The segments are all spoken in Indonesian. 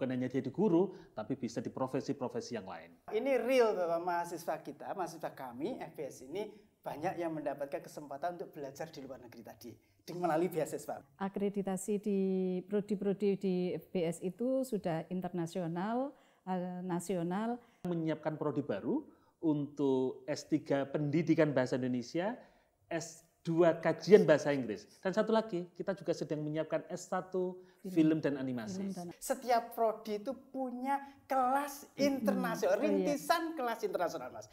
bukan hanya jadi guru, tapi bisa di profesi-profesi yang lain. Ini real bahwa mahasiswa kita, mahasiswa kami, FBS ini banyak yang mendapatkan kesempatan untuk belajar di luar negeri tadi, melalui beasiswa. Akreditasi di prodi-prodi di FBS itu sudah internasional, nasional. Menyiapkan prodi baru untuk S3 Pendidikan Bahasa Indonesia, S2 Kajian Bahasa Inggris. Dan satu lagi, kita juga sedang menyiapkan S1 Film dan Animasi. Setiap prodi itu punya kelas internasional, rintisan kelas internasional, Mas.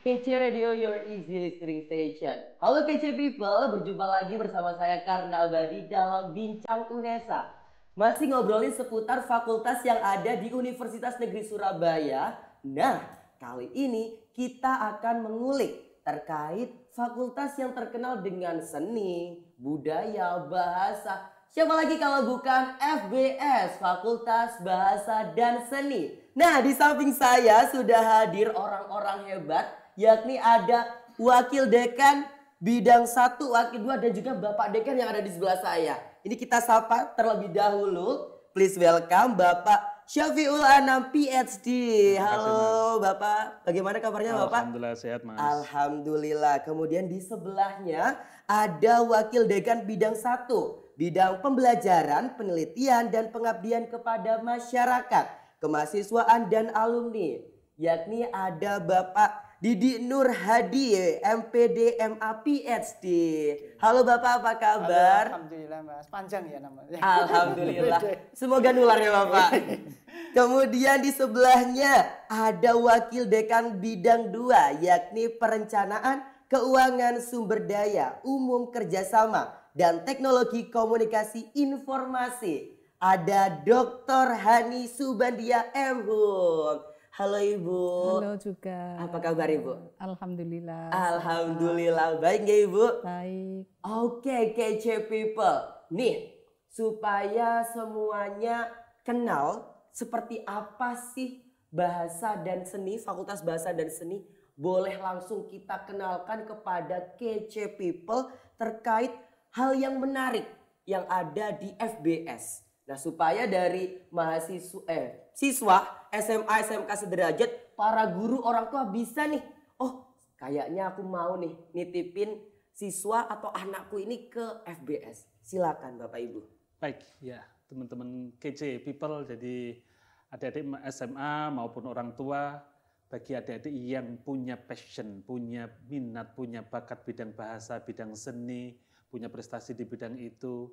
KC Radio, your easy listening station. Halo KC People, berjumpa lagi bersama saya Karna Abadi dalam Bincang UNESA. Masih ngobrolin seputar fakultas yang ada di Universitas Negeri Surabaya. Nah, kali ini kita akan mengulik terkait fakultas yang terkenal dengan seni, budaya, bahasa. Siapa lagi kalau bukan FBS, Fakultas Bahasa dan Seni. Nah, di samping saya sudah hadir orang-orang hebat, yakni ada Wakil Dekan Bidang 1, Wakil 2, dan juga Bapak Dekan yang ada di sebelah saya. Ini kita sapa terlebih dahulu. Please welcome Bapak Syafiul Anam PhD. Halo Bapak, bagaimana kabarnya Bapak? Alhamdulillah sehat Mas. Alhamdulillah. Kemudian di sebelahnya ada Wakil Dekan Bidang 1, Bidang Pembelajaran, Penelitian, dan Pengabdian kepada Masyarakat, Kemahasiswaan dan Alumni, yakni ada Bapak Didi Nur Hadi, MPD MA PhD. Halo Bapak, apa kabar? Halo, alhamdulillah Mas, panjang ya namanya. Alhamdulillah, semoga nular ya Bapak. Kemudian di sebelahnya ada Wakil Dekan Bidang 2, yakni Perencanaan, Keuangan, Sumber Daya, Umum Kerjasama, dan Teknologi Komunikasi Informasi. Ada Dr. Hani Subandia M.Hum. Halo Ibu. Halo juga. Apa kabar Ibu? Alhamdulillah. Alhamdulillah. Baik nggak Ibu? Baik. Oke, KC People. Nih, supaya semuanya kenal seperti apa sih bahasa dan seni, Fakultas Bahasa dan Seni, boleh langsung kita kenalkan kepada KC People terkait hal yang menarik yang ada di FBS. Nah, supaya dari siswa SMA, SMK sederajat, para guru, orang tua bisa nih, oh kayaknya aku mau nih nitipin siswa atau anakku ini ke FBS. Silakan Bapak Ibu. Baik, ya teman-teman KC People, jadi adik-adik SMA maupun orang tua, bagi adik-adik yang punya passion, punya minat, punya bakat bidang bahasa, bidang seni, punya prestasi di bidang itu,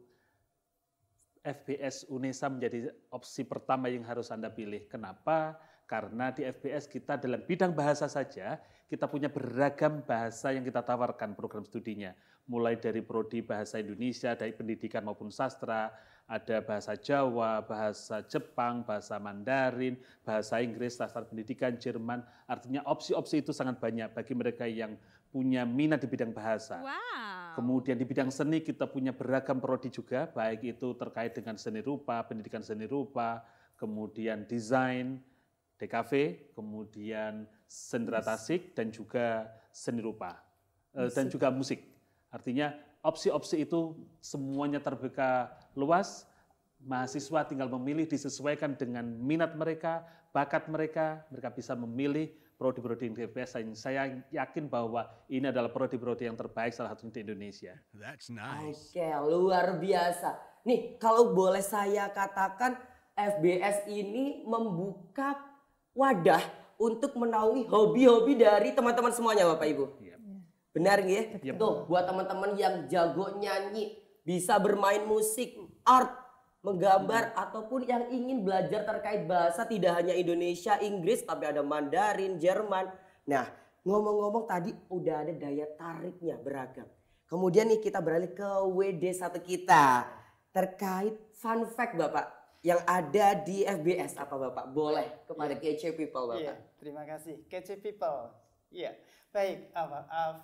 FBS UNESA menjadi opsi pertama yang harus Anda pilih. Kenapa? Karena di FBS kita dalam bidang bahasa saja, kita punya beragam bahasa yang kita tawarkan program studinya. Mulai dari prodi bahasa Indonesia, dari pendidikan maupun sastra, ada bahasa Jawa, bahasa Jepang, bahasa Mandarin, bahasa Inggris, sastra pendidikan, Jerman. Artinya opsi-opsi itu sangat banyak bagi mereka yang punya minat di bidang bahasa. Wow. Kemudian di bidang seni kita punya beragam prodi juga, baik itu terkait dengan seni rupa, pendidikan seni rupa, kemudian desain, DKV, kemudian sendera tasik, dan juga seni rupa, dan juga musik. Artinya opsi-opsi itu semuanya terbuka luas, mahasiswa tinggal memilih disesuaikan dengan minat mereka, bakat mereka bisa memilih prodi-prodi yang di FBS. Saya yakin bahwa ini adalah prodi-prodi yang terbaik salah satunya di Indonesia. That's nice. Oke, luar biasa. Nih, kalau boleh saya katakan FBS ini membuka wadah untuk menaungi hobi-hobi dari teman-teman semuanya Bapak Ibu. Iya. Benar nggak ya? Iya. Tuh, buat teman-teman yang jago nyanyi, bisa bermain musik, art, menggambar, ataupun yang ingin belajar terkait bahasa tidak hanya Indonesia, Inggris, tapi ada Mandarin, Jerman. Nah, ngomong-ngomong tadi udah ada daya tariknya beragam. Kemudian nih kita beralih ke WD1 kita. Terkait fun fact Bapak yang ada di FBS apa Bapak? Boleh kepada KC People Bapak. Iya, terima kasih. KC People. Iya, baik.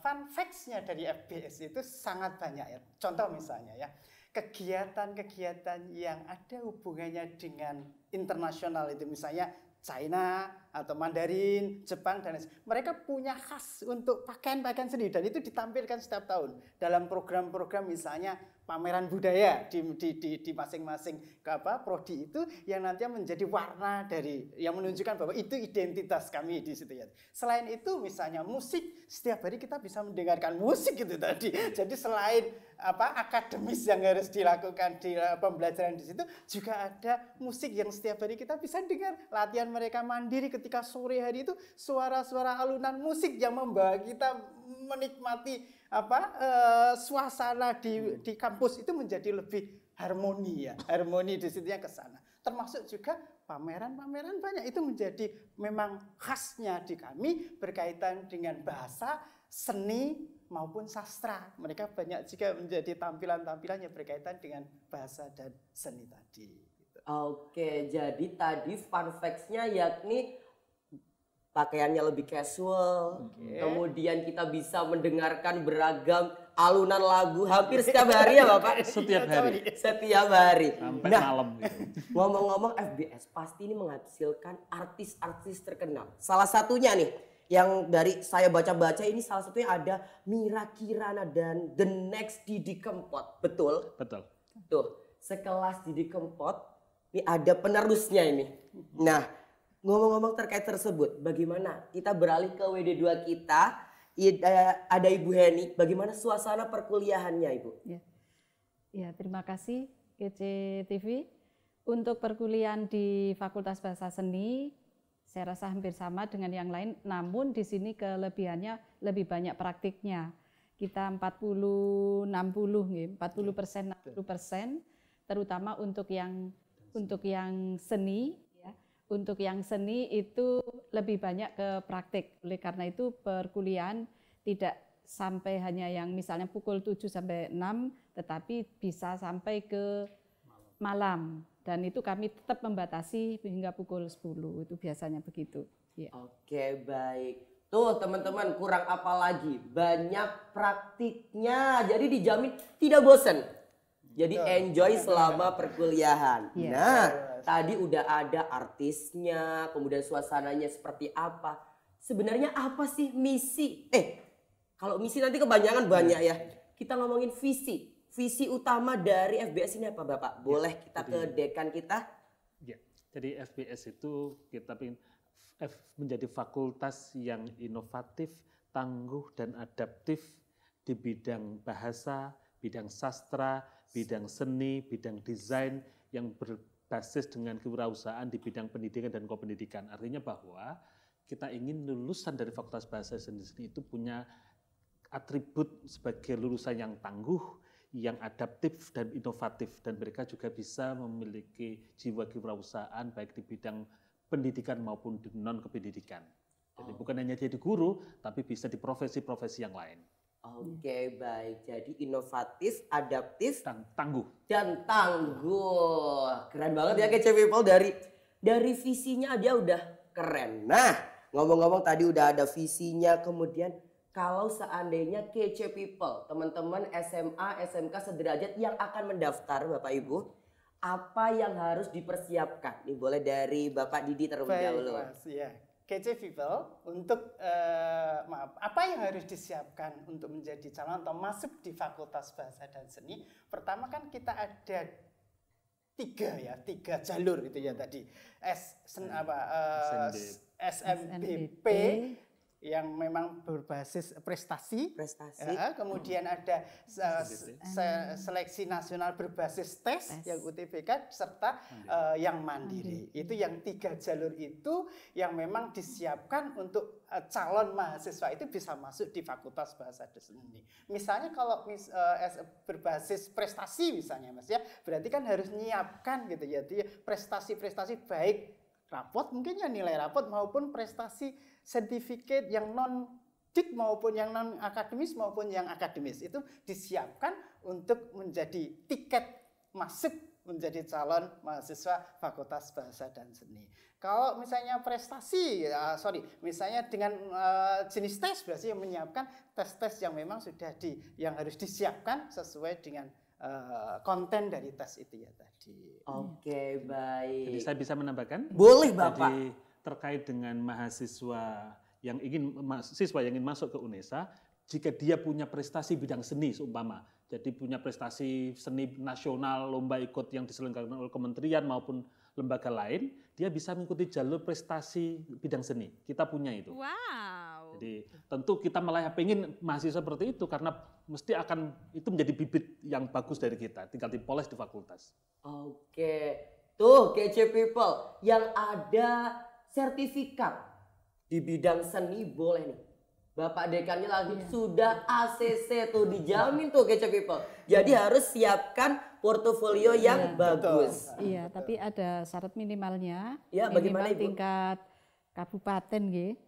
Fun facts-nya dari FBS itu sangat banyak ya. Contoh misalnya ya, kegiatan-kegiatan yang ada hubungannya dengan internasional itu misalnya China atau Mandarin, Jepang dan mereka punya khas untuk pakaian-pakaian sendiri dan itu ditampilkan setiap tahun dalam program-program misalnya pameran budaya di masing-masing prodi itu yang nantinya menjadi warna dari yang menunjukkan bahwa itu identitas kami di situ ya. Selain itu misalnya musik, setiap hari kita bisa mendengarkan musik itu tadi. Jadi selain akademis yang harus dilakukan di pembelajaran di situ juga ada musik yang setiap hari kita bisa dengar. Latihan mereka mandiri ketika sore hari itu suara-suara alunan musik yang membawa kita menikmati suasana di kampus itu menjadi lebih harmoni ya, harmoni di situ yang ke sana. Termasuk juga pameran-pameran banyak itu menjadi memang khasnya di kami berkaitan dengan bahasa, seni maupun sastra. Mereka banyak juga menjadi tampilan-tampilan yang berkaitan dengan bahasa dan seni tadi. Oke, jadi tadi fun facts-nya yakni pakaiannya lebih casual, kemudian kita bisa mendengarkan beragam alunan lagu hampir setiap hari ya Bapak? Setiap hari. Setiap hari. Sampai Nah, malam gitu. ngomong-ngomong FBS pasti ini menghasilkan artis-artis terkenal. Salah satunya nih, yang dari saya baca-baca ini salah satunya ada Mira Kirana dan The Next Didi Kempot. Betul? Betul. Tuh, sekelas Didi Kempot, ini ada penerusnya ini. Nah, ngomong-ngomong terkait tersebut, bagaimana kita beralih ke WD2 kita, ada Ibu Heni, bagaimana suasana perkuliahannya Ibu? Ya, terima kasih KCTV. Untuk perkuliahan di Fakultas Bahasa Seni, saya rasa hampir sama dengan yang lain, namun di sini kelebihannya lebih banyak praktiknya. Kita 40-60, 40%, 60%, terutama untuk yang seni. Untuk yang seni itu lebih banyak ke praktik. Oleh karena itu perkuliahan tidak sampai hanya yang misalnya pukul 7 sampai 6, tetapi bisa sampai ke malam. Dan itu kami tetap membatasi hingga pukul 10, itu biasanya begitu. Ya. Oke, baik. Tuh teman-teman, kurang apa lagi? Banyak praktiknya, jadi dijamin tidak bosan. Jadi enjoy selama perkuliahan. Yes. Nah, tadi udah ada artisnya, kemudian suasananya seperti apa. Sebenarnya apa sih misi? Kalau misi nanti kebanyakan banyak ya. Kita ngomongin visi. Visi utama dari FBS ini apa Bapak? Boleh kita ke dekan kita? Ya, jadi FBS itu kita ingin menjadi fakultas yang inovatif, tangguh dan adaptif di bidang bahasa, bidang sastra, bidang seni, bidang desain yang berbasis dengan kewirausahaan di bidang pendidikan dan kopendidikan. Artinya bahwa kita ingin lulusan dari Fakultas Bahasa Seni itu punya atribut sebagai lulusan yang tangguh, yang adaptif dan inovatif, dan mereka juga bisa memiliki jiwa kewirausahaan baik di bidang pendidikan maupun di non-kependidikan. Jadi bukan hanya jadi guru, tapi bisa di profesi-profesi yang lain. Oke, baik. Jadi inovatif, adaptif, Dan tangguh. dan tangguh. Keren banget ya KC People, dari visinya aja udah keren. Nah, ngomong-ngomong tadi udah ada visinya, kemudian kalau seandainya KC People, teman-teman SMA, SMK sederajat yang akan mendaftar Bapak Ibu, apa yang harus dipersiapkan? Ini boleh dari Bapak Didi terlebih dahulu. Mas, ya. KC People, untuk apa yang harus disiapkan untuk menjadi calon atau masuk di Fakultas Bahasa dan Seni? Pertama kan kita ada tiga jalur itu ya tadi. SMBP yang memang berbasis prestasi. Kemudian ada seleksi nasional berbasis tes yang UTBK serta yang mandiri. Itu yang 3 jalur itu yang memang disiapkan untuk calon mahasiswa itu bisa masuk di Fakultas Bahasa dan Seni. Misalnya kalau berbasis prestasi misalnya Mas ya, berarti kan harus nyiapkan gitu ya. Jadi prestasi-prestasi baik rapot mungkin ya nilai rapot maupun prestasi sertifikat yang non-dik maupun yang non-akademis maupun yang akademis itu disiapkan untuk menjadi tiket masuk menjadi calon mahasiswa Fakultas Bahasa dan Seni. Kalau misalnya prestasi, misalnya dengan jenis tes berarti yang menyiapkan tes-tes yang memang sudah yang harus disiapkan sesuai dengan konten dari tes itu ya tadi. Oke, baik. Jadi saya bisa menambahkan? Boleh, Bapak. Jadi terkait dengan mahasiswa yang ingin masuk ke UNESA, jika dia punya prestasi bidang seni seumpama, jadi punya prestasi seni nasional, lomba ikut yang diselenggarakan oleh kementerian maupun lembaga lain, dia bisa mengikuti jalur prestasi bidang seni. Kita punya itu. Wow. Jadi tentu kita malah pengen mahasiswa seperti itu karena mesti akan itu menjadi bibit yang bagus dari kita, tinggal dipoles di fakultas. Oke, tuh kece people yang ada sertifikat di bidang seni boleh nih. Bapak dekannya lagi sudah ACC tuh dijamin tuh kece people. Jadi harus siapkan portofolio yang bagus. Iya, tapi ada syarat minimalnya. Ya, bagaimana, minimal Ibu? tingkat kabupaten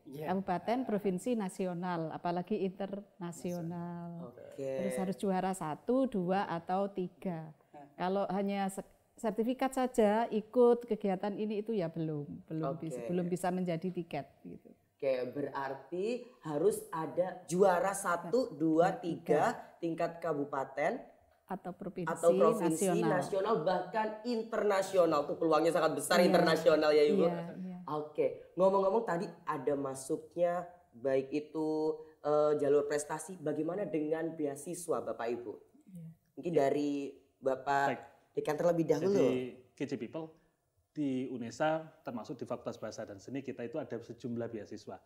kabupaten, provinsi, nasional, apalagi internasional. Terus harus juara 1, 2 atau 3. Kalau hanya sertifikat saja ikut kegiatan ini itu ya belum bisa menjadi tiket gitu. Oke, berarti harus ada juara 1, 2, 3 tingkat kabupaten atau provinsi, nasional bahkan internasional. Tuh peluangnya sangat besar internasional ya Ibu. Iya. Oke, ngomong-ngomong tadi ada masuknya baik itu jalur prestasi, bagaimana dengan beasiswa Bapak Ibu? Mungkin dari Bapak Dekan terlebih dahulu. Jadi KC People di UNESA termasuk di Fakultas Bahasa dan Seni kita itu ada sejumlah beasiswa.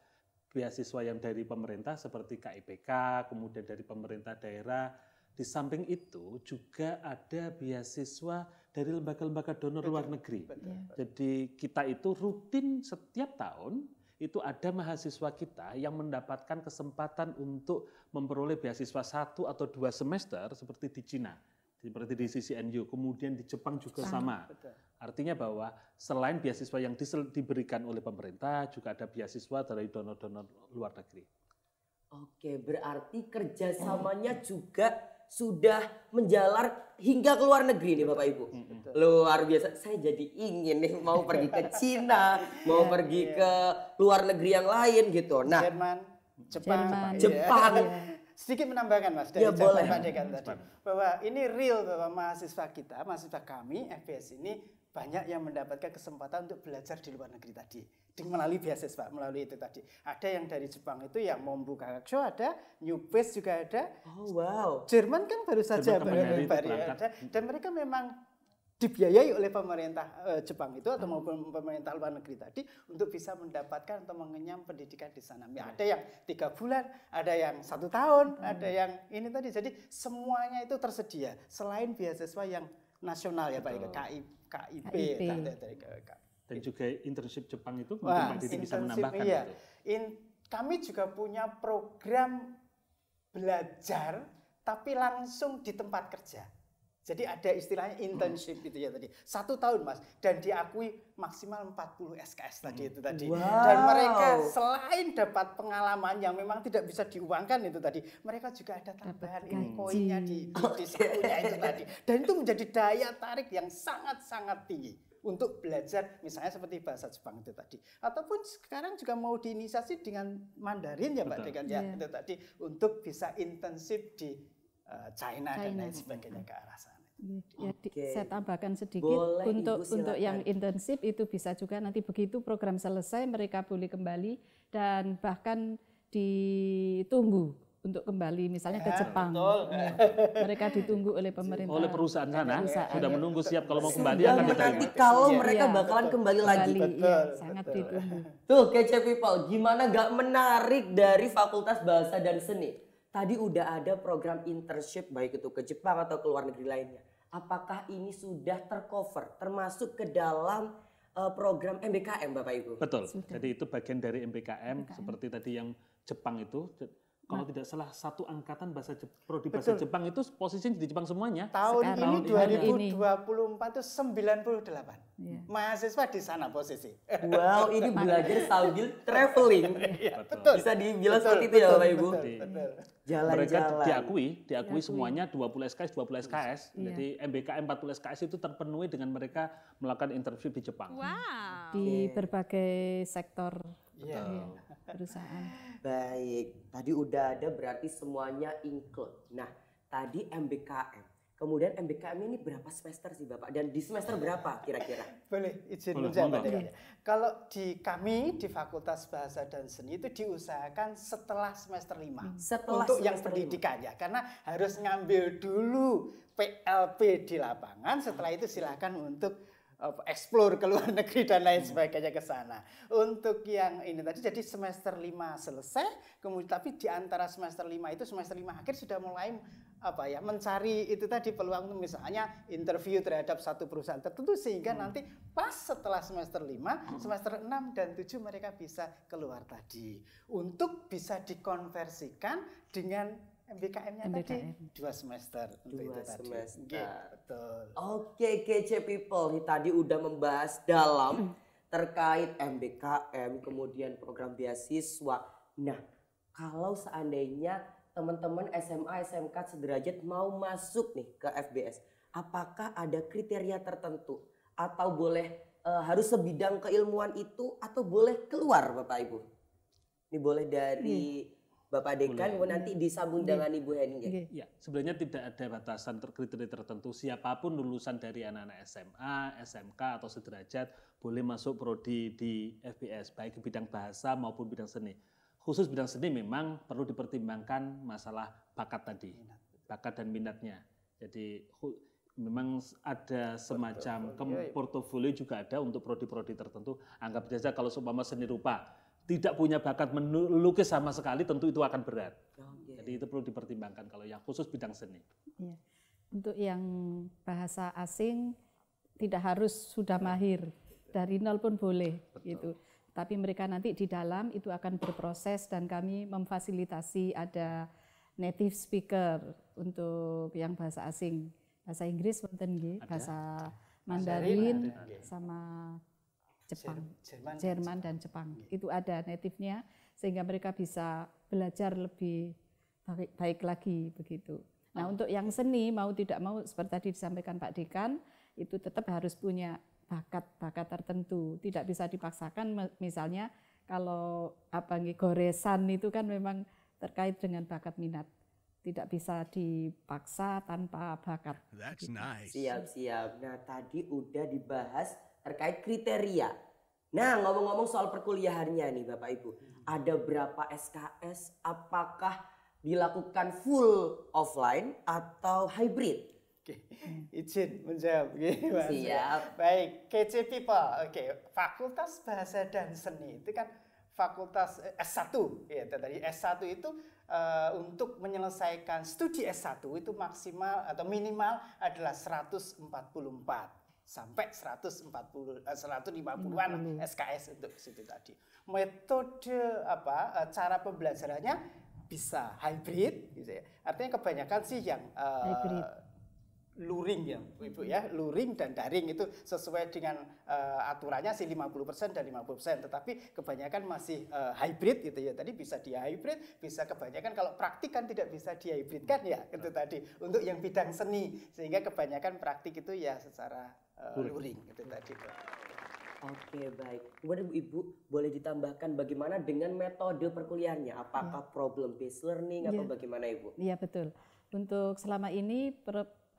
Beasiswa yang dari pemerintah seperti KIPK, kemudian dari pemerintah daerah. Di samping itu juga ada beasiswa dari lembaga-lembaga donor luar negeri. Jadi kita itu rutin setiap tahun itu ada mahasiswa kita yang mendapatkan kesempatan untuk memperoleh beasiswa 1 atau 2 semester seperti di Cina, seperti di CCNU, kemudian di Jepang juga sama. Artinya bahwa selain beasiswa yang diberikan oleh pemerintah, juga ada beasiswa dari donor-donor luar negeri. Oke, berarti kerjasamanya juga sudah menjalar hingga ke luar negeri nih Bapak Ibu. Luar biasa, saya jadi ingin nih mau pergi ke Cina, mau pergi ke luar negeri yang lain gitu. Nah, Jerman, Jepang. Jepang. Sedikit menambahkan Mas dari boleh. Pak Dekan tadi bahwa ini real bahwa mahasiswa kita, mahasiswa kami FBS ini banyak yang mendapatkan kesempatan untuk belajar di luar negeri tadi melalui beasiswa, melalui itu tadi. Ada yang dari Jepang itu yang Mombu Gagakusho ada, New Base juga ada. Oh wow. Jerman kan baru saja baru ada dan mereka memang dibiayai oleh pemerintah Jepang itu atau maupun pemerintah luar negeri tadi untuk bisa mendapatkan atau mengenyam pendidikan di sana. Ada yang 3 bulan, ada yang 1 tahun, ada yang ini tadi. Jadi semuanya itu tersedia selain beasiswa yang nasional ya Pak, KIP. Dan juga internship Jepang itu mungkin Pak Didi bisa menambahkan. Iya. Kami juga punya program belajar tapi langsung di tempat kerja. Jadi ada istilahnya internship itu ya tadi. 1 tahun Mas dan diakui maksimal 40 SKS tadi itu tadi. Wow. Dan mereka selain dapat pengalaman yang memang tidak bisa diuangkan itu tadi, mereka juga ada tambahan ini koinnya di sakunya itu tadi. Dan itu menjadi daya tarik yang sangat-sangat tinggi untuk belajar misalnya seperti bahasa Jepang itu tadi. Ataupun sekarang juga mau diinisiasi dengan Mandarin ya Pak Dekan ya itu tadi untuk bisa intensif di China dan lain sebagainya ke arah sana. Saya tambahkan sedikit. Boleh, untuk yang intensif itu bisa juga nanti begitu program selesai mereka boleh kembali dan bahkan ditunggu untuk kembali misalnya ke Jepang. Mereka ditunggu oleh pemerintah. Oleh perusahaan sana sudah menunggu siap kalau mau kembali Dan akan diterima. nanti kalau mereka bakalan kembali lagi. Iya, sangat ditunggu. Tuh kece people, gimana gak menarik dari Fakultas Bahasa dan Seni? Tadi udah ada program internship baik itu ke Jepang atau ke luar negeri lainnya. Apakah ini sudah tercover termasuk ke dalam program MBKM Bapak Ibu? Betul. Jadi itu bagian dari MBKM seperti tadi yang Jepang itu. kalau tidak salah satu angkatan prodi bahasa Jepang itu posisinya di Jepang semuanya. Tahun Sekarang, ini 2024 itu 98 Iya. mahasiswa di sana posisi. Wow, ini belajar sambil traveling. Betul. Bisa dibilang seperti itu ya Bapak Ibu. Betul. Mereka Jalan-jalan. diakui semuanya 20 SKS, 20 SKS. Iya. Jadi MBKM 40 SKS itu terpenuhi dengan mereka melakukan interview di Jepang. Di berbagai sektor Iya. perusahaan. Baik, tadi udah ada berarti semuanya include. Nah, tadi MBKM. Kemudian MBKM ini berapa semester sih Bapak? Dan di semester berapa kira-kira? Boleh izin Boleh, menjawab monggo. ya. Kalau di kami di Fakultas Bahasa dan Seni itu diusahakan setelah semester 5. Setelah Untuk yang semester pendidikan ya, karena harus ngambil dulu PLP di lapangan, setelah itu silakan untuk explore ke luar negeri dan lain sebagainya ke sana. Untuk yang ini tadi jadi semester 5 selesai, kemudian tapi di antara semester 5 itu semester 5 akhir sudah mulai mencari itu tadi peluang misalnya interview terhadap satu perusahaan tertentu sehingga nanti pas setelah semester 5, semester 6 dan 7 mereka bisa keluar tadi untuk bisa dikonversikan dengan MBKM-nya tadi 2 semester untuk 2 itu tadi. semester. Betul. Oke, kece people. Ini tadi udah membahas dalam terkait MBKM, kemudian program beasiswa. Nah, kalau seandainya teman-teman SMA, SMK sederajat mau masuk nih ke FBS, apakah ada kriteria tertentu? Atau boleh harus sebidang keilmuan itu atau boleh keluar Bapak Ibu? Ini boleh dari Bapak Dekan, nanti disambung dengan Ibu Heni. Ya, sebenarnya tidak ada batasan kriteria tertentu. Siapapun lulusan dari anak-anak SMA, SMK atau sederajat boleh masuk prodi di FBS, baik bidang bahasa maupun bidang seni. Khusus bidang seni memang perlu dipertimbangkan masalah bakat tadi, bakat dan minatnya. Jadi memang ada semacam portofolio juga ada untuk prodi-prodi tertentu. Anggap saja kalau seumpama seni rupa tidak punya bakat melukis sama sekali, tentu itu akan berat. Jadi itu perlu dipertimbangkan kalau yang khusus bidang seni. Ya. Untuk yang bahasa asing tidak harus sudah mahir, dari nol pun boleh. Gitu. Tapi mereka nanti di dalam itu akan berproses dan kami memfasilitasi ada native speaker untuk yang bahasa asing, bahasa Inggris, bahasa Mandarin, sama Jepang, Jerman dan Jepang. Itu ada native-nya sehingga mereka bisa belajar lebih baik lagi begitu. Nah, untuk yang seni mau tidak mau seperti tadi disampaikan Pak Dekan, itu tetap harus punya bakat tertentu, tidak bisa dipaksakan. Misalnya kalau goresan itu kan memang terkait dengan bakat minat, tidak bisa dipaksa tanpa bakat. That's nice. Siap. Nah, tadi udah dibahas terkait kriteria. Nah, ngomong-ngomong soal perkuliahannya nih Bapak Ibu, ada berapa SKS? Apakah dilakukan full offline atau hybrid? Oke, izin menjawab. Siap. Baik, kece people. Oke, Fakultas Bahasa dan Seni itu kan fakultas S1. Ya, tadi S1 itu untuk menyelesaikan studi S1 itu maksimal atau minimal adalah 144 sampai 150-an SKS untuk situ tadi. Metode cara pembelajarannya bisa hybrid gitu ya. Artinya kebanyakan sih yang luring ya Ibu ya, luring dan daring itu sesuai dengan aturannya sih 50% dan 50%, tetapi kebanyakan masih hybrid gitu ya. Tadi bisa dia hybrid, bisa kebanyakan kalau praktik kan tidak bisa dia hybridkan ya itu tadi untuk yang bidang seni, sehingga kebanyakan praktik itu ya secara luring gitu tadi. Oke, baik. Kemudian Ibu boleh ditambahkan bagaimana dengan metode perkuliahannya? Apakah problem based learning atau bagaimana Ibu? Iya, betul. Untuk selama ini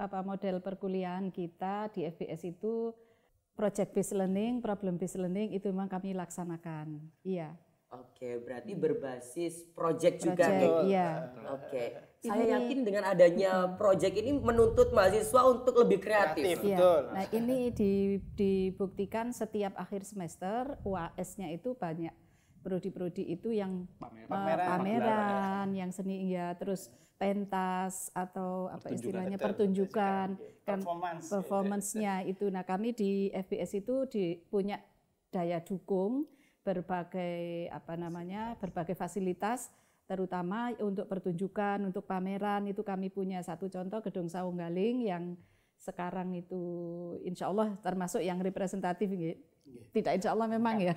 model perkuliahan kita di FBS itu project based learning, problem based learning itu memang kami laksanakan. Iya. Oke, berarti berbasis project juga nih. Iya. Oke. Saya yakin dengan adanya project ini menuntut mahasiswa untuk lebih kreatif. Iya. Betul. Nah, ini dibuktikan setiap akhir semester UAS-nya itu banyak prodi-prodi itu yang pameran, yang seni ya, terus pentas atau apa istilahnya pertunjukan kan performance-nya itu. Nah, kami di FBS itu punya daya dukung berbagai berbagai fasilitas terutama untuk pertunjukan, untuk pameran itu kami punya satu contoh Gedung Sawunggaling yang sekarang itu insya Allah termasuk yang representatif. Tidak insya Allah memang ya.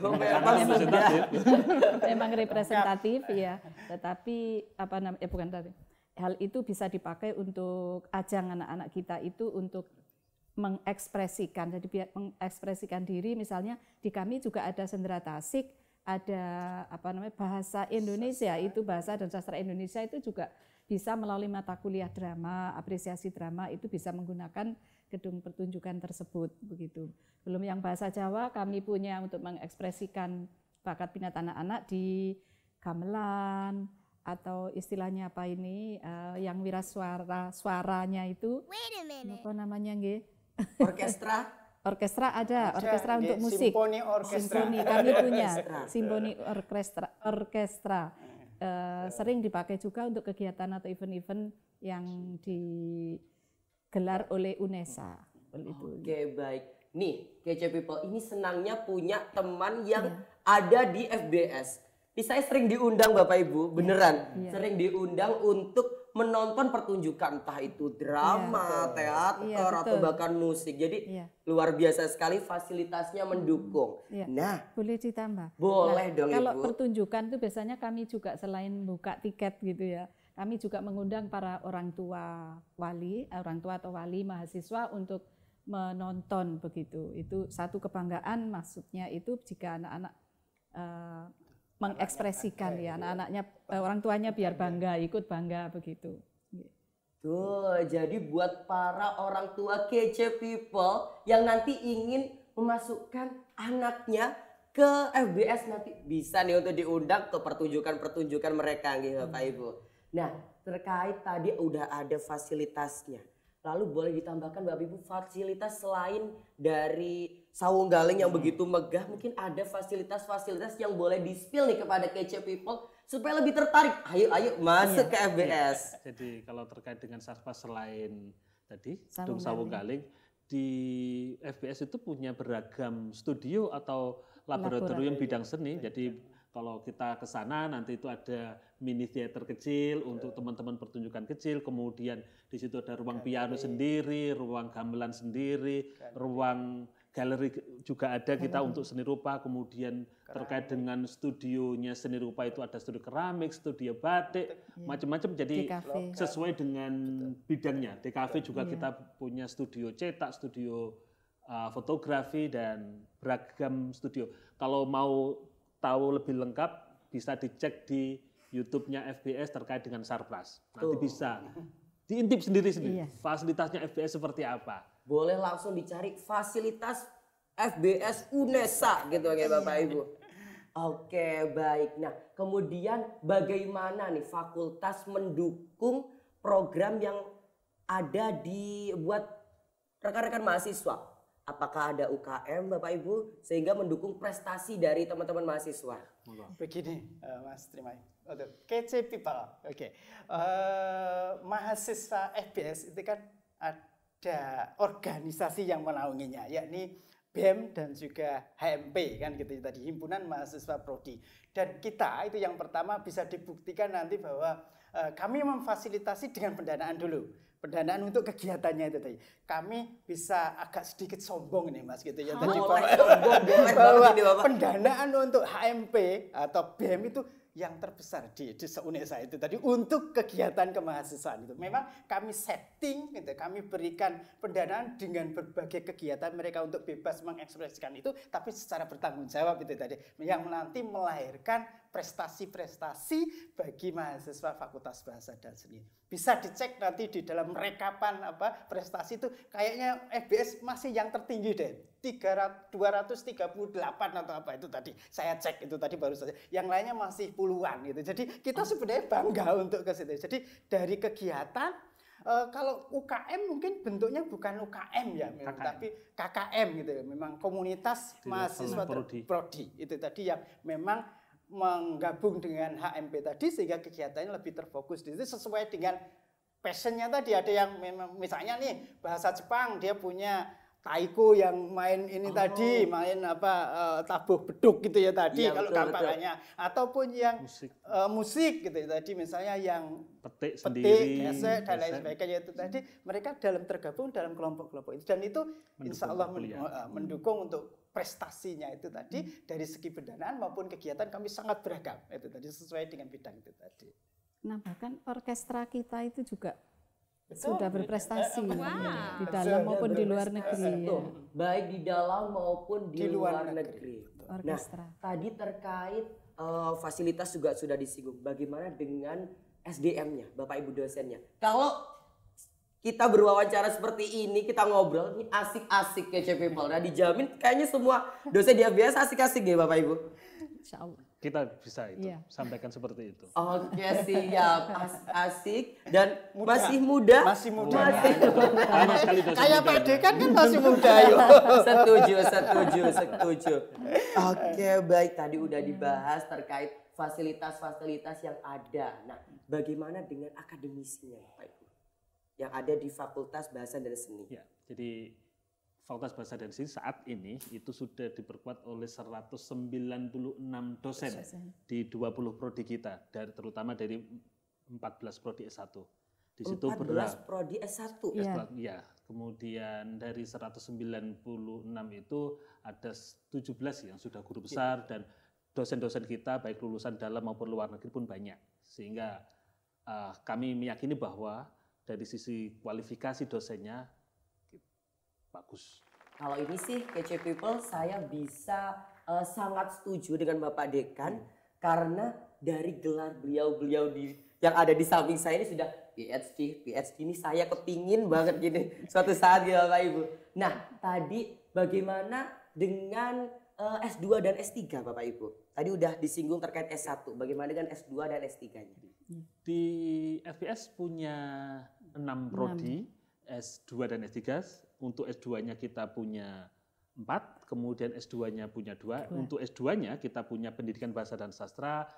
Memang representatif ya. Tetapi apa namanya? Bukan tadi. Hal itu bisa dipakai untuk ajang anak-anak kita itu untuk mengekspresikan. Jadi biar mengekspresikan diri, misalnya di kami juga ada sendera tasik, ada apa namanya bahasa Indonesia, itu bahasa dan sastra Indonesia itu juga bisa melalui mata kuliah drama, apresiasi drama itu bisa menggunakan gedung pertunjukan tersebut begitu. Belum yang bahasa Jawa kami punya untuk mengekspresikan bakat minat anak-anak di gamelan atau istilahnya apa ini yang suaranya itu apa namanya nggih? Orkestra. Orkestra ada orkestra untuk musik. Simponi orkestra. Simponi kami punya. Simponi orkestra. Sering dipakai juga untuk kegiatan atau event-event yang digelar oleh UNESA. Oke, baik. Nih, Kece People, ini senangnya punya teman yang ada di FBS. Saya sering diundang Bapak Ibu, beneran. Sering diundang untuk menonton pertunjukan, entah itu drama, teater, atau bahkan musik. Jadi luar biasa sekali fasilitasnya mendukung. Nah, boleh ditambah. Boleh dong kalau Ibu. Pertunjukan itu biasanya kami juga selain buka tiket gitu ya, kami juga mengundang para orang tua atau wali mahasiswa untuk menonton begitu. Itu satu kebanggaan, maksudnya itu jika anak-anak mengekspresikan ya anak-anaknya, orang tuanya biar bangga, ikut bangga begitu. Tuh, jadi buat para orang tua Kece People yang nanti ingin memasukkan anaknya ke FBS nanti bisa nih untuk diundang ke pertunjukan-pertunjukan mereka gitu Bapak Ibu. Nah, terkait tadi udah ada fasilitasnya. Lalu boleh ditambahkan Bapak Ibu fasilitas selain dari Sawunggaling yang begitu megah, mungkin ada fasilitas-fasilitas yang boleh di-spill nih kepada Kece People supaya lebih tertarik. Ayo masuk ke FBS. Jadi kalau terkait dengan Sarpas selain tadi Gedung Sawunggaling, di FBS itu punya beragam studio atau laboratorium bidang seni. Jadi kalau kita ke sana nanti itu ada mini theater kecil untuk teman-teman pertunjukan kecil, kemudian di situ ada ruang piano sendiri, ruang gamelan sendiri, ruang galeri juga ada kita untuk seni rupa, kemudian terkait dengan studionya seni rupa itu ada studio keramik, studio batik, macam-macam. Jadi sesuai dengan bidangnya. Di kafe juga kita punya studio cetak, studio fotografi dan beragam studio. Kalau mau tahu lebih lengkap bisa dicek di YouTube-nya FBS terkait dengan Sarpras. Nanti bisa diintip sendiri-sendiri fasilitasnya FBS seperti apa. Boleh langsung dicari fasilitas FBS UNESA gitu ya Bapak Ibu. Oke, baik. Nah, kemudian bagaimana nih fakultas mendukung program yang ada buat rekan-rekan mahasiswa? Apakah ada UKM Bapak Ibu sehingga mendukung prestasi dari teman-teman mahasiswa? Begini Mas Trimay, Kece People. Oke. Mahasiswa FBS itu kan ada organisasi yang menaunginya, yakni BEM dan juga HMP kan gitu tadi, Himpunan Mahasiswa Prodi. Dan kita itu yang pertama bisa dibuktikan nanti bahwa kami memfasilitasi dengan pendanaan dulu. Pendanaan untuk kegiatannya itu tadi. Kami bisa agak sedikit sombong nih Mas gitu ya. Tadi bahwa pendanaan untuk HMP atau BEM itu yang terbesar di se-UNESA itu tadi untuk kegiatan kemahasiswaan itu. Memang kami setting gitu, kami berikan pendanaan dengan berbagai kegiatan mereka untuk bebas mengekspresikan itu, tapi secara bertanggung jawab itu tadi, yang nanti melahirkan prestasi-prestasi bagi mahasiswa Fakultas Bahasa dan Seni. Bisa dicek nanti di dalam rekapan prestasi itu, kayaknya FBS masih yang tertinggi deh, 238 atau apa itu tadi. Saya cek itu tadi baru saja. Yang lainnya masih puluhan gitu. Jadi kita sebenarnya bangga untuk ke situ. Jadi dari kegiatan kalau UKM mungkin bentuknya bukan UKM ya, memang, tapi KKM gitu ya. Memang komunitas mahasiswa prodi itu tadi yang memang menggabung dengan HMP tadi sehingga kegiatannya lebih terfokus di situ sesuai dengan passionnya tadi. Ada yang memang misalnya nih bahasa Jepang dia punya taiko yang main ini tadi, main tabuh beduk gitu ya tadi, Iya, kalau betul, gampangannya, ataupun yang Musik. musik gitu ya tadi, misalnya yang Petik petik, sendiri. gesek dan lain gesek. sebagainya itu tadi, mereka tergabung dalam kelompok-kelompok itu, dan itu insya Allah mendukung untuk prestasinya itu tadi dari segi pendanaan maupun kegiatan kami sangat beragam itu tadi sesuai dengan bidang itu tadi. Nah, bahkan orkestra kita itu juga Betul. sudah berprestasi Wow. di dalam Sudah maupun di luar negeri. Betul. Ya. Baik di dalam maupun di luar negeri. Orkestra. Tadi terkait fasilitas juga sudah disinggung. Bagaimana dengan SDM-nya, Bapak Ibu dosennya? Kalau kita berwawancara seperti ini, kita ngobrol, ini asik-asik Kece People. Nah, dijamin kayaknya semua dosen di FBS asik-asik ya Bapak Ibu? Insya Allah. Kita bisa itu, Iya. sampaikan seperti itu. Oke, siap. Asik dan masih muda. Masih muda. Sama sekali dosen Kayak muda Pak ini. Dekan kan masih muda yuk. Setuju. Oke, baik, tadi udah dibahas terkait fasilitas-fasilitas yang ada. Nah, bagaimana dengan akademisinya Bapak Ibu? Yang ada di Fakultas Bahasa dan Seni. Ya, jadi Fakultas Bahasa dan Seni saat ini itu sudah diperkuat oleh 196 dosen di 20 prodi kita, terutama dari 14 prodi S1. Di situ 14 prodi S1. Ya, kemudian dari 196 itu ada 17 yang sudah guru besar dan dosen-dosen kita baik lulusan dalam maupun luar negeri pun banyak. Sehingga kami meyakini bahwa dari sisi kualifikasi dosennya bagus. Kalau ini sih Kece People saya bisa sangat setuju dengan Bapak Dekan karena dari gelar beliau-beliau yang ada di samping saya ini sudah PhD ini saya kepingin banget gini suatu saat ya Bapak Ibu. Nah tadi bagaimana dengan S2 dan S3 Bapak Ibu? Tadi udah disinggung terkait S1, bagaimana dengan S2 dan S3-nya? Di FBS punya 6 prodi, S2 dan S3. Untuk S2-nya kita punya 4, kemudian S2-nya punya 2. Untuk S2-nya kita punya pendidikan bahasa dan sastra,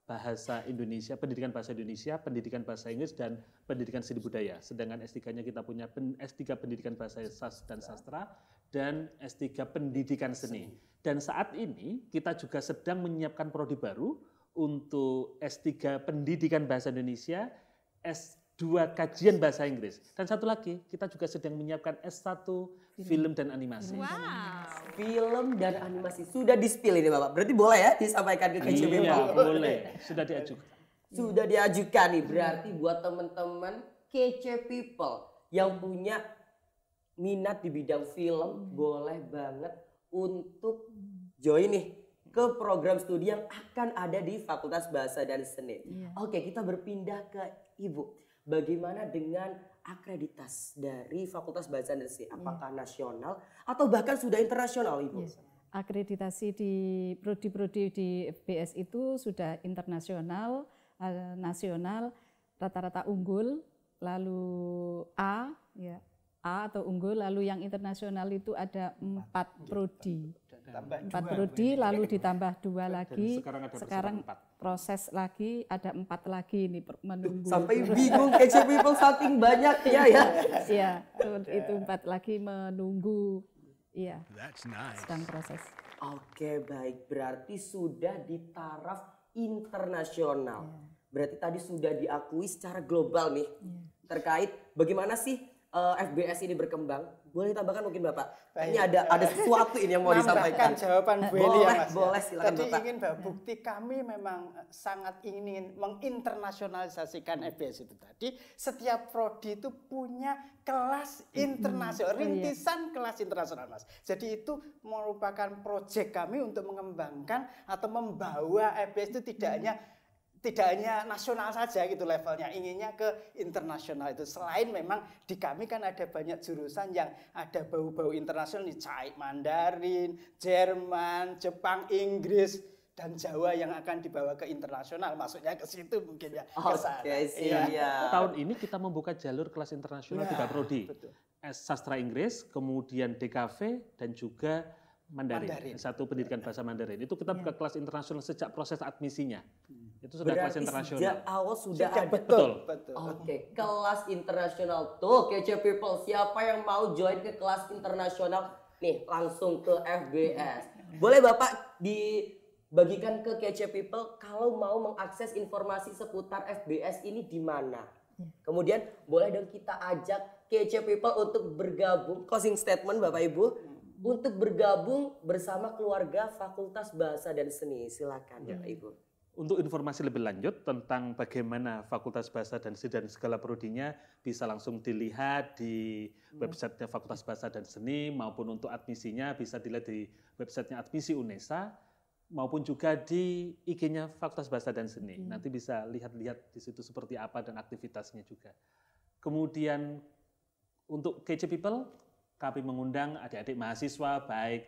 bahasa Indonesia, pendidikan bahasa Indonesia, pendidikan bahasa Inggris, dan pendidikan seni budaya. Sedangkan S3-nya kita punya S3 pendidikan bahasa dan sastra, dan S3 pendidikan seni. Dan saat ini kita juga sedang menyiapkan prodi baru untuk S3 pendidikan bahasa Indonesia, S2 kajian bahasa Inggris. Dan satu lagi, kita juga sedang menyiapkan S1 film dan animasi. Film dan animasi sudah di-spill ini Bapak. Berarti boleh ya disampaikan ke Kece People? Iya, boleh. Sudah diajukan. Sudah diajukan nih. Berarti buat teman-teman Kece People yang punya minat di bidang film, boleh banget untuk join nih ke program studi yang akan ada di Fakultas Bahasa dan Seni. Oke, kita berpindah ke Ibu. Bagaimana dengan akreditas dari Fakultas Bahasa dan Seni? Apakah nasional atau bahkan sudah internasional, Ibu? Akreditasi di prodi-prodi di FBS itu sudah internasional, nasional, rata-rata unggul, lalu A atau unggul, lalu yang internasional itu ada 4 prodi. 4 prodi, lalu ditambah 2 lagi. Sekarang proses lagi ada 4 lagi ini menunggu. Sampai bingung Kece People saking banyaknya ya. Iya, itu 4 lagi menunggu. Iya, sedang proses. Oke, baik. Berarti sudah di taraf internasional. Berarti tadi sudah diakui secara global nih. Terkait bagaimana sih FBS ini berkembang. Boleh tambahkan mungkin Bapak? Ini ada sesuatu ini yang mau disampaikan. Jawaban Bu Eli ya Mas. Boleh, silakan Tadi Bapak. ingin bukti kami memang sangat ingin menginternasionalisasikan FBS itu tadi. Setiap prodi itu punya kelas internasional, rintisan kelas internasional Mas. Jadi itu merupakan proyek kami untuk mengembangkan atau membawa FBS itu tidak hanya nasional saja gitu levelnya, inginnya ke internasional itu. Selain memang di kami kan ada banyak jurusan yang ada bau-bau internasional nih, Cai, Mandarin, Jerman, Jepang, Inggris, dan Jawa yang akan dibawa ke internasional. Maksudnya ke situ mungkin ya. Oke, siap. Tahun ini kita membuka jalur kelas internasional 3 prodi. Sastra Inggris, kemudian DKV, dan juga Mandarin. Satu pendidikan bahasa Mandarin. Itu kita buka kelas internasional sejak proses admisinya. Itu sudah kelas Berarti internasional. sejak awal sudah ada. Betul. Oke, kelas internasional tuh kece people. Siapa yang mau join ke kelas internasional? Nih, langsung ke FBS. Boleh Bapak dibagikan ke kece people kalau mau mengakses informasi seputar FBS ini di mana? Kemudian boleh dong kita ajak kece people untuk bergabung, closing statement Bapak Ibu, untuk bergabung bersama keluarga Fakultas Bahasa dan Seni. Silakan Bapak Ibu. Untuk informasi lebih lanjut tentang bagaimana Fakultas Bahasa dan Seni dan segala prodinya bisa langsung dilihat di websitenya Fakultas Bahasa dan Seni, maupun untuk admisinya bisa dilihat di websitenya Admisi UNESA, maupun juga di IG-nya Fakultas Bahasa dan Seni. Nanti bisa lihat-lihat di situ seperti apa dan aktivitasnya juga. Kemudian untuk kece people, kami mengundang adik-adik mahasiswa baik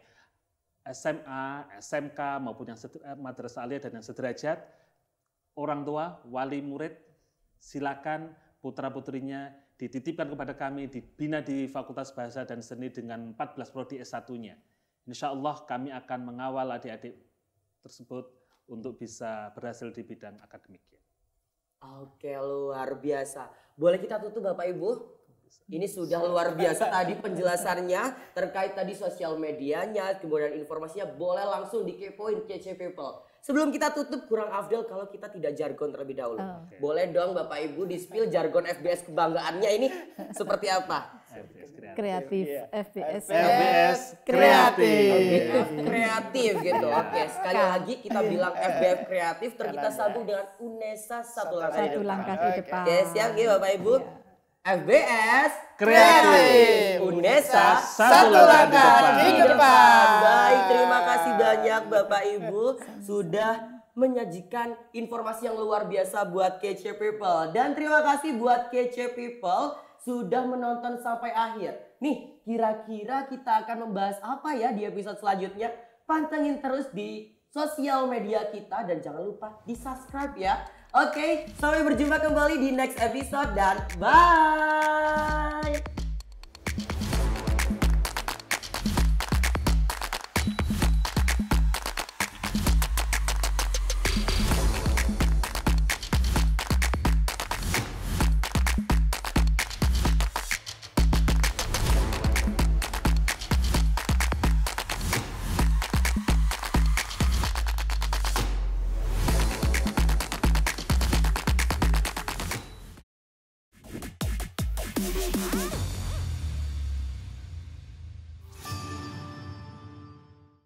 SMA, SMK maupun yang madrasah aliyah dan yang sederajat, orang tua, wali murid, silakan putra-putrinya dititipkan kepada kami, dibina di Fakultas Bahasa dan Seni dengan 14 prodi S1-nya. Insya Allah kami akan mengawal adik-adik tersebut untuk bisa berhasil di bidang akademiknya. Oke, luar biasa. Boleh kita tutup Bapak Ibu? Ini sudah luar biasa tadi penjelasannya terkait tadi sosial medianya, kemudian informasinya, boleh langsung dikepoin kece people. Sebelum kita tutup, kurang afdal kalau kita tidak jargon terlebih dahulu. Boleh dong Bapak Ibu di-spill jargon FBS kebanggaannya ini seperti apa? Kreatif, FBS. FBS kreatif. Kreatif gitu. Oke, sekali lagi kita bilang FBS kreatif, kita sambung dengan UNESA satu langkah di depan. Oke, siap ya Bapak Ibu? FBS kreatif, UNESA satu langkah di depan. Baik, terima kasih banyak Bapak Ibu sudah menyajikan informasi yang luar biasa buat kece people. Dan terima kasih buat kece people sudah menonton sampai akhir. Nih, kira-kira kita akan membahas apa ya di episode selanjutnya? Pantengin terus di sosial media kita dan jangan lupa di subscribe ya. Oke, sampai berjumpa kembali di next episode dan bye.